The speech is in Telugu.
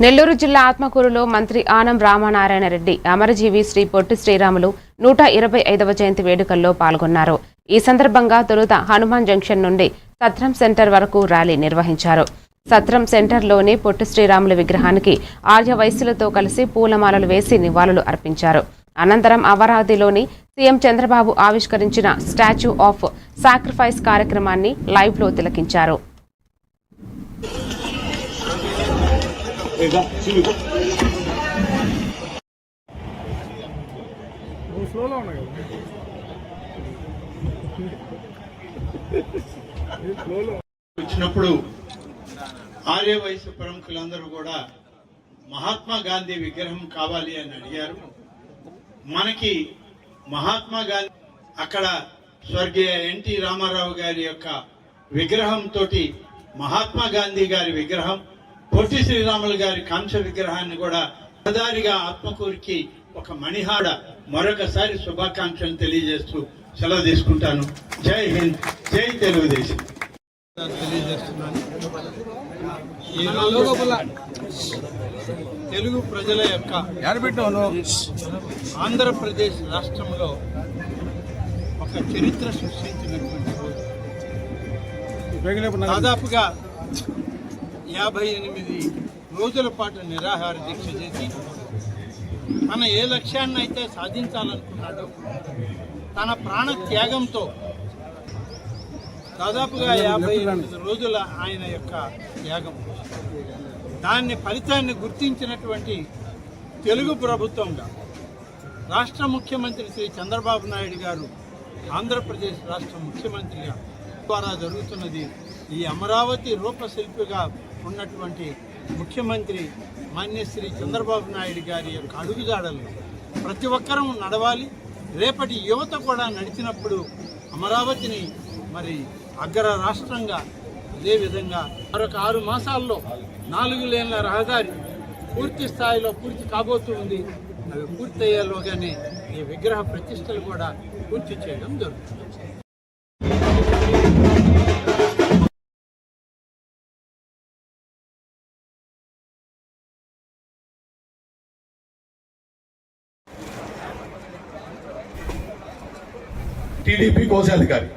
నెల్లూరు జిల్లా ఆత్మకూరులో మంత్రి ఆనం రామనారాయణ రెడ్డి అమరజీవి శ్రీ పొట్టి శ్రీరాములు 125వ జయంతి వేడుకల్లో పాల్గొన్నారు. ఈ సందర్భంగా తొలుత హనుమాన్ జంక్షన్ నుండి సత్రం సెంటర్ వరకు ర్యాలీ నిర్వహించారు. సత్రం సెంటర్లోని పొట్టి శ్రీరాములు విగ్రహానికి ఆర్య వైశ్యులతో కలిసి పూలమాలలు వేసి నివాళులు అర్పించారు. అనంతరం అమరావతిలోని సీఎం చంద్రబాబు ఆవిష్కరించిన స్టాచ్యూ ఆఫ్ సాక్రిఫైస్ కార్యక్రమాన్ని లైవ్లో తిలకించారు. వచ్చినప్పుడు ఆర్య వయసు ప్రముఖులందరూ కూడా మహాత్మా గాంధీ విగ్రహం కావాలి అని అడిగారు. మనకి మహాత్మా గాంధీ అక్కడ స్వర్గీయ ఎన్టీ రామారావు గారి యొక్క విగ్రహంతో మహాత్మా గాంధీ గారి విగ్రహం, పొట్టి శ్రీరాములు గారి కాంస్య విగ్రహాన్ని కూడా రహదారిగా ఆత్మకూరికి ఒక మణిహాడ మరొకసారి శుభాకాంక్షలు తెలియజేస్తూ సెలవు తీసుకుంటాను. జై హింద్, జై తెలుగుదేశం తెలియజేస్తున్నాను. తెలుగు ప్రజల యొక్క ఆంధ్రప్రదేశ్ రాష్ట్రంలో ఒక చరిత్ర సృష్టించినటువంటి రోజు. దాదాపుగా 58 రోజుల పాటు నిరాహార దీక్ష చేసి తన ఏ లక్ష్యాన్ని అయితే సాధించాలనుకున్నాడో తన ప్రాణ త్యాగంతో దాదాపుగా 58 రోజుల ఆయన యొక్క త్యాగం, దాన్ని ఫలితాన్ని గుర్తించినటువంటి తెలుగు ప్రభుత్వంగా రాష్ట్ర ముఖ్యమంత్రి శ్రీ చంద్రబాబు నాయుడు గారు ఆంధ్రప్రదేశ్ రాష్ట్ర ముఖ్యమంత్రిగా ద్వారా జరుగుతున్నది ఈ అమరావతి రూపశిల్పిగా ఉన్నటువంటి ముఖ్యమంత్రి మాన్యశ్రీ చంద్రబాబు నాయుడు గారి యొక్క అడుగుజాడల్లో ప్రతి ఒక్కరూ నడవాలి. రేపటి యువత కూడా నడిచినప్పుడు అమరావతిని మరి అగ్ర రాష్ట్రంగా, అదేవిధంగా మరొక 6 మాసాల్లో 4 లేన్ల రహదారి పూర్తి స్థాయిలో పూర్తి కాబోతూ ఉంది. అవి పూర్తయ్యేలోగానే ఈ విగ్రహ ప్రతిష్టలు కూడా పూర్తి చేయడం జరుగుతుంది. టీడీపీ కోశాధికారి